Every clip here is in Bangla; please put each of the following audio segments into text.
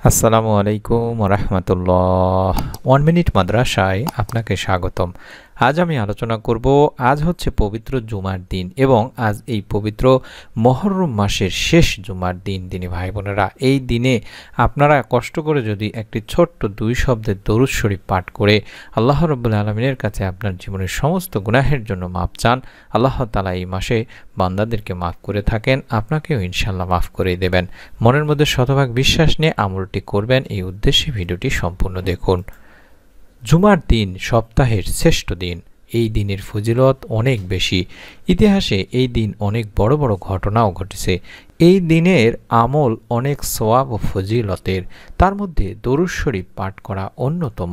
আসসালামু আলাইকুম ওয়া রাহমাতুল্লাহ। 1 মিনিট মাদ্রাসায় আপনাকে স্বাগতম। আজ আমি আলোচনা করব, আজ হচ্ছে পবিত্র জুমার দিন এবং আজ এই পবিত্র মুহররম মাসের শেষ জুমার দিন। দিনী ভাই বোনেরা, এই দিনে আপনারা কষ্ট করে যদি একটি ছোট্ট 2 শব্দের দরুদ শরীফ পাঠ করে আল্লাহ রাব্বুল আলামিনের কাছে আপনার জীবনের সমস্ত গুনাহের জন্য মাপ চান, আল্লাহ তাআলা এই মাসে বান্দাদেরকে মাফ করে থাকেন, আপনাকেও ইনশাআল্লাহ মাফ করে দেবেন। মনের মধ্যে শতভাগ বিশ্বাস নিয়ে আমলটি করবেন, এই উদ্দেশ্যে ভিডিওটি সম্পূর্ণ দেখুন। জুমার দিন সপ্তাহের শ্রেষ্ঠ দিন। এই দিনের ফজিলত অনেক বেশি। ইতিহাসে এই দিন অনেক বড় বড় ঘটনাও ঘটেছে। এই দিনের আমল অনেক সওয়াব ও ফজিলতের, তার মধ্যে দরুদ শরীফ পাঠ করা অন্যতম।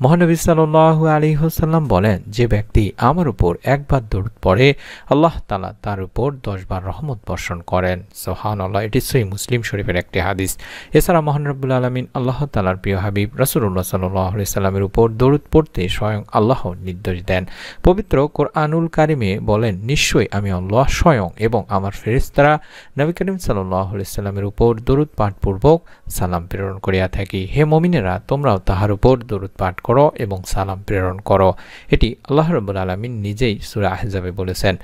মহানবী সাল্লাল্লাহু আলাইহি ওয়াসাল্লাম বলেন, যে ব্যক্তি আমার উপর একবার দরুদ পড়ে আল্লাহ তাআলা তার উপর 10 বার রহমত বর্ষণ করেন। সুবহানাল্লাহ। এটি সহিহ মুসলিম শরীফের একটি হাদিস। এছাড়া মহান রব্বুল আলামিন আল্লাহ তাআলার প্রিয় হাবিব রাসূলুল্লাহ সাল্লাল্লাহু আলাইহি সাল্লামের উপর দরুদ পড়তে স্বয়ং আল্লাহ নির্দেশ দেন। পবিত্র কোরআনুল কারিমে বলেন, নিশ্চয়ই আমি আল্লাহ স্বয়ং এবং আমার ফেরেশতারা নবী করিম সাল্লাল্লাহু আলাইহি সাল্লামের উপর দরুদ পাঠপূর্বক সালাম প্রেরণ করিয়া থাকি। হে মুমিনেরা, তোমরাও তাহার উপর দরুদ পাঠ করো এবং সালাম প্রেরণ করো। এটি আল্লাহ রাব্বুল আলামিন নিজেই সূরা আহজাবে বলেছেন।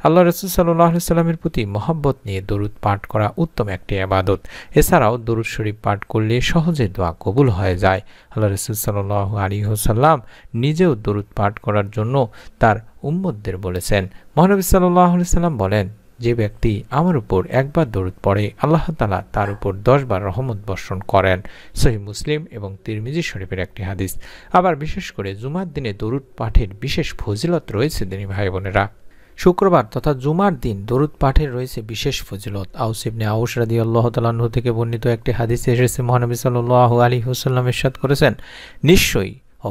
আল্লাহ রাসূল সাল্লাল্লাহু আলাইহি সাল্লামের প্রতি মহব্বত নিয়ে দরুদ পাঠ করা উত্তম একটি ইবাদত। এছাড়াও দরুদ শরীফ পাঠ করলে সহজে দোয়া কবুল হয়ে যায়। আল্লাহ রাসূল সাল্লাল্লাহু আলাইহি ওয়াসাল্লাম নিজেও দরুদ পাঠ করার জন্য তার উম্মতদের বলেছেন। মহানবী সাল্লাল্লাহু আলাইহি সাল্লাম বলেন, যে ব্যক্তি আমার উপর একবার দরুদ পড়ে আল্লাহ তাআলা তার উপর 10 বার রহমত বর্ষণ করেন। সহিহ মুসলিম এবং তিরমিজি শরীফের একটি হাদিস। আবার বিশেষ করে জুমার দিনে দরুদ পাঠের বিশেষ ফজিলত রয়েছে। দিনী ভাই বোনেরা, শুক্রবার তথা জুমার দিন দরুদ পাঠের রয়েছে বিশেষ ফজিলত। আউস ইবনে আউস রাদিয়াল্লাহু তাআলা আনহু থেকে বর্ণিত একটি হাদিসে এসেছে, মহানবী সাল্লাল্লাহু আলাইহি ওয়াসাল্লাম ইরশাদ করেছেন,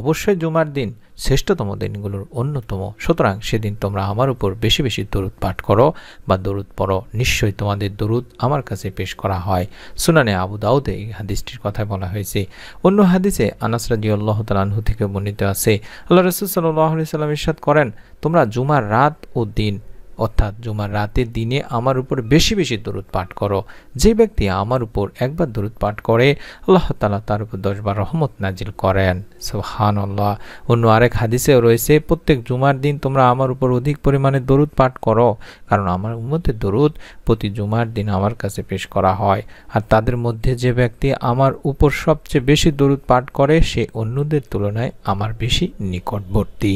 অবশ্যই জুমার দিন শ্রেষ্ঠতম দিনগুলোর অন্যতম। সুতরাং সেদিন তোমরা আমার উপর বেশি বেশি দরুদ পাঠ করো বা দরুদ পড়ো, নিশ্চয়ই তোমাদের দরুদ আমার কাছে পেশ করা হয়। সুনানে আবু দাউদে এই হাদিসটির কথা বলা হয়েছে। অন্য হাদিসে আনাস রাদিয়াল্লাহু তাআলা আনহু থেকে বর্ণিত আছে, আল্লাহ রাসূল সাল্লাল্লাহু আলাইহি ওয়াসাল্লাম ইরশাদ করেন, তোমরা জুমার রাত ও দিন অর্থাৎ জুমার রাতের দিনে আমার উপর বেশি বেশি দরুদ পাঠ করো। যে ব্যক্তি আমার উপর একবার দরুদ পাঠ করে আল্লাহ তাআলা তার উপর 10 বার রহমত নাজিল করেন। সুবহানাল্লাহ। অন্য আরেক হাদিসেও রয়েছে, প্রত্যেক জুমার দিন তোমরা আমার উপর অধিক পরিমাণে দরুদ পাঠ করো, কারণ আমার উম্মতের দরুদ প্রতি জুমার দিন আমার কাছে পেশ করা হয়। আর তাদের মধ্যে যে ব্যক্তি আমার উপর সবচেয়ে বেশি দরুদ পাঠ করে সে অন্যদের তুলনায় আমার বেশি নিকটবর্তী।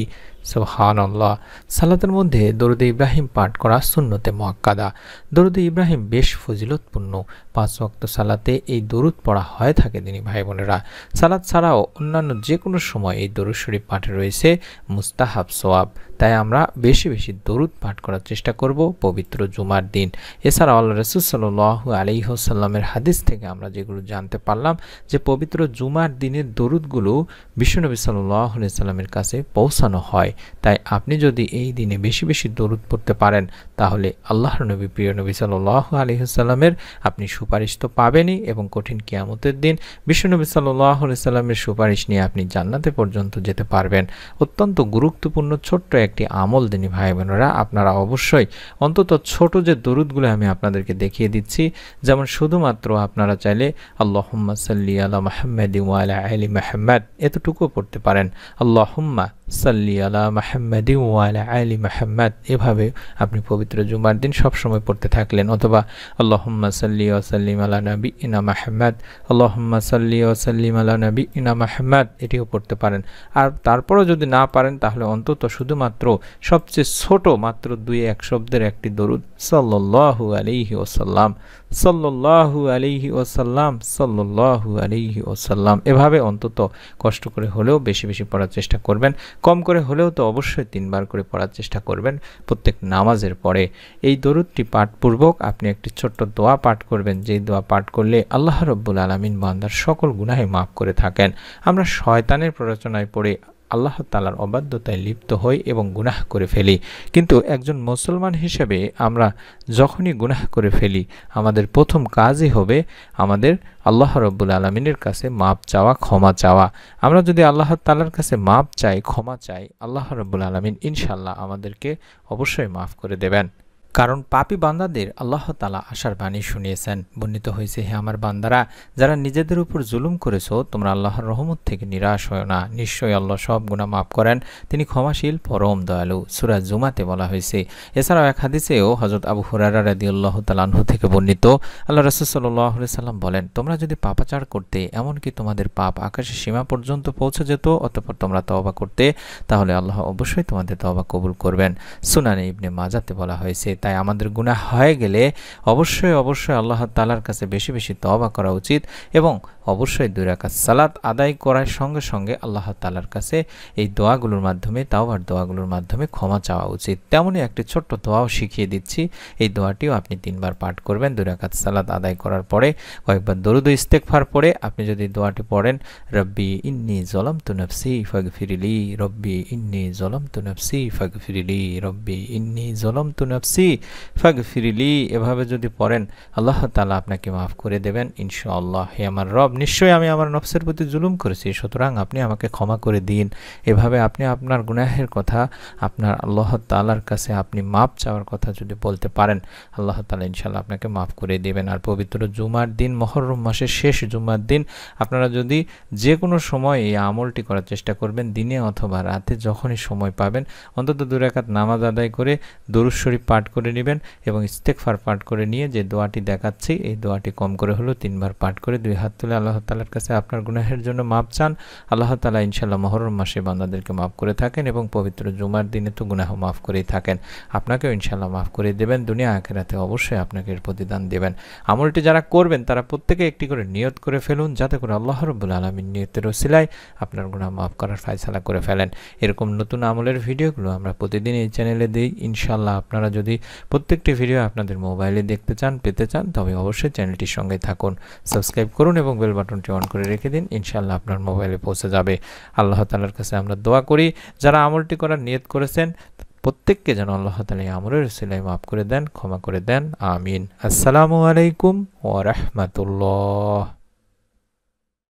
সুবহানাল্লাহ। সালাতের মধ্যে দরুদ ইব্রাহিম পাঠ করা সুন্নতে মুআক্কাদা। দরুদ ইব্রাহিম বেশ ফজিলতপূর্ণ। 5 ওয়াক্ত সালাতে এই দরুদ পড়া হয়ে থাকে। দিনী ভাই বোনেরা, সালাত ছাড়াও অন্যান্য যে কোনো সময় এই দরুদ শরীফ পাঠে রয়েছে মুস্তাহাব সওয়াব। তাই আমরা বেশি বেশি দরুদ পাঠ করার চেষ্টা করব পবিত্র জুমার দিন। এছাড়া আল্লাহ রাসূল সাল্লাল্লাহু আলাইহি ওয়াসাল্লামের হাদিস থেকে আমরা যেগুলো জানতে পারলাম যে পবিত্র জুমার দিনের দরুদগুলো বিশ্বনবী সাল্লাল্লাহু আলাইহি ওয়াসাল্লামের কাছে পৌঁছানো হয়। তাই আপনি যদি এই দিনে বেশি বেশি দরুদ পড়তে পারেন তাহলে আল্লাহর নবী প্রিয় নবী সাল্লাল্লাহু আলাইহি ওয়াসাল্লামের আপনি সুপারিশ তো পাবেনই এবং কঠিন কিয়ামতের দিন বিশ্বনবী সাল্লাল্লাহু আলাইহি ওয়াসাল্লামের সুপারিশ নিয়ে আপনি জান্নাতে পর্যন্ত যেতে পারবেন। অত্যন্ত গুরুত্বপূর্ণ ছোট্ট একটি আমল। দিনী ভাই বোনেরা, আপনারা অবশ্যই অন্তত ছোট যে দরুদগুলো আমি আপনাদেরকে দেখিয়ে দিচ্ছি, যেমন শুধুমাত্র আপনারা চাইলে আল্লাহুম্মা সাল্লি আলা মুহাম্মাদি ওয়া আলা আলি মুহাম্মাদ এতটুকু পড়তে পারেন। আল্লাহুম্মা সাল্লি আলা মুহাম্মাদি ওয়া আলা আলি মুহাম্মাদ এভাবে আপনি পবিত্র জুমার দিন সব সময় পড়তে থাকলেন। অথবা আল্লাহুম্মা সাল্লি ওয়া সাল্লিম আলা নাবিয়িনা মুহাম্মাদ, আল্লাহুম্মা সাল্লি ওয়া সাল্লিম আলা নাবিয়িনা মুহাম্মাদ এটিও পড়তে পারেন। আর তারপরও যদি না পারেন তাহলে অন্তত শুধুমাত্র সবচেয়ে ছোট মাত্র 2-1 শব্দের একটি দরুদ সাল্লাল্লাহু আলাইহি ওয়াসাল্লাম, সাল্লাল্লাহু আলাইহি ওয়াসাল্লাম, সাল্লাল্লাহু আলাইহি ওয়াসাল্লাম এভাবে অন্তত কষ্ট করে হলেও বেশি বেশি পড়ার চেষ্টা করবেন। কম করে হলেও তো অবশ্যই 3 বার করে পড়ার চেষ্টা করবেন প্রত্যেক নামাজের পরে। এই দরুদটি পাঠপূর্বক আপনি একটি ছোট্ট দোয়া পাঠ করবেন, যেই দোয়া পাঠ করলে আল্লাহ রাব্বুল আলামিন বান্দার সকল গুনাহ মাফ করে থাকেন। আমরা শয়তানের প্ররোচনায় পড়ে আল্লাহ তাআলার অবাধ্যতায় লিপ্ত হই এবং গুনাহ করে ফেলি। কিন্তু একজন মুসলমান হিসেবে আমরা যখনই গুনাহ করে ফেলি আমাদের প্রথম কাজই হবে আমাদের আল্লাহ রাব্বুল আলামিনের কাছে মাপ চাওয়া, ক্ষমা চাওয়া। আমরা যদি আল্লাহ তাআলার কাছে মাপ চাই, ক্ষমা চাই, আল্লাহ রাব্বুল আলামিন ইনশাআল্লাহ আমাদেরকে অবশ্যই মাফ করে দেবেন। কারণ পাপী বান্দাদের আল্লাহ তাআলা আশার বাণী শুনিয়েছেন। বর্ণিত হয়েছে, হে আমার বান্দারা, যারা নিজেদের উপর জুলুম করেছো, তোমরা আল্লাহর রহমত থেকে নিরাশ হয় না। নিশ্চয়ই আল্লাহ সব গুনাহ মাফ করেন, তিনি ক্ষমাশীল পরম দয়ালু। সূরা জুমাতে বলা হয়েছে। এছাড়াও এক হাদিসেও হযরত আবু হুরায়রা রাদিয়াল্লাহু তাআলা আনহু থেকে বর্ণিত, আল্লাহ রাসূল সাল্লাল্লাহু আলাইহি সাল্লাম বলেন, তোমরা যদি পাপাচার করতে, এমনকি তোমাদের পাপ আকাশের সীমা পর্যন্ত পৌঁছে যেত, অতঃপর তোমরা তওবা করতে, তাহলে আল্লাহ অবশ্যই তোমাদের তওবা কবুল করবেন। সুনানে ইবনে মাজাতে বলা হয়েছে। তাই আমাদের গুনাহ হয়ে গেলে অবশ্যই আল্লাহ তাআলার কাছে বেশি বেশি তওবা করা উচিত এবং অবশ্যই 2 রাকাত সালাত আদায় করার সঙ্গে সঙ্গে আল্লাহ তাআলার কাছে এই দোয়াগুলোর মাধ্যমে, তাওবার দোয়াগুলোর মাধ্যমে ক্ষমা চাওয়া উচিত। তেমনই একটি ছোট্ট দোয়াও শিখিয়ে দিচ্ছি। এই দোয়াটিও আপনি 3 বার পাঠ করবেন 2 রাকাত সালাত আদায় করার পরে। কয়েকবার দরুদ ও ইস্তেগফার পড়ে আপনি যদি দোয়াটি পড়েন, রব্বি ইন্নী যালামতু নাফসি ফাগফিরলি, রব্বি ইন্নী যালামতু নাফসি ফাগফিরলি, রব্বি ইন্নী যালামতু নাফসি ফাগফিরলি, এভাবে যদি পড়েন, আল্লাহ তাআলা আপনাকে মাফ করে দেবেন ইনশাআল্লাহ। হে আমার রব, নিশ্চয়ই আমি আমার নফসের প্রতি জুলুম করেছি, সুতরাং আপনি আমাকে ক্ষমা করে দিন। এভাবে আপনি আপনার গুনাহের কথা আপনার আল্লাহ তাআলার কাছে আপনি মাপ চাওয়ার কথা যদি বলতে পারেন, আল্লাহ তাআলা ইনশাআল্লাহ আপনাকে মাফ করে দেবেন। আর পবিত্র জুমার দিন, মুহররম মাসের শেষ জুমার দিন, আপনারা যদি যে কোনো সময় এই আমলটি করার চেষ্টা করবেন, দিনে অথবা রাতে যখনই সময় পাবেন, অন্তত 2 রাকাত নামাজ আদায় করে দরুদ শরীফ পাঠ করে নেবেন এবং ইস্তেগফার পাঠ করে নিয়ে যে দোয়াটি দেখাচ্ছি, এই দোয়াটি কম করে হলো 3 বার পাঠ করে 2 হাত তুলে আল্লাহ তাআলার কাছে আপনার গুনাহের জন্য মাপ চান। আল্লাহ তাআলা ইনশাআল্লাহ মুহররম মাসে বান্দাদেরকে মাফ করে থাকেন এবং পবিত্র জুমার দিনে তো গুনাহ মাফ করেই থাকেন। আপনাকেও ইনশাআল্লাহ মাফ করে দেবেন, দুনিয়া আখিরাতে অবশ্যই আপনাকে এর প্রতিদান দেবেন। আমলটি যারা করবেন তারা প্রত্যেকে একটি করে নিয়ত করে ফেলুন, যাতে করে আল্লাহ রাব্বুল আলামিন নিয়তের ওসিলায় আপনার গুনাহ মাফ করার ফয়সালা করে ফেলেন। এরকম নতুন আমলের ভিডিওগুলো আমরা প্রতিদিন এই চ্যানেলে দিই ইনশাআল্লাহ। আপনারা যদি প্রত্যেকটি ভিডিও আপনাদের মোবাইলে দেখতে চান, পেতে চান, তবে অবশ্যই চ্যানেলটির সঙ্গে থাকুন, সাবস্ক্রাইব করুন এবং বেল বাটনটি অন করে রেখে দিন। ইনশাআল্লাহ আপনার মোবাইলে পৌঁছে যাবে। আল্লাহ তাআলার কাছে আমরা দোয়া করি, যারা আমলটি করার নিয়ত করেছেন প্রত্যেককে যেন আল্লাহ তাআলা এই আমলের ওসিলায় মাফ করে দেন, ক্ষমা করে দেন। আমিন। আসসালামু আলাইকুম ওয়া রাহমাতুল্লাহ।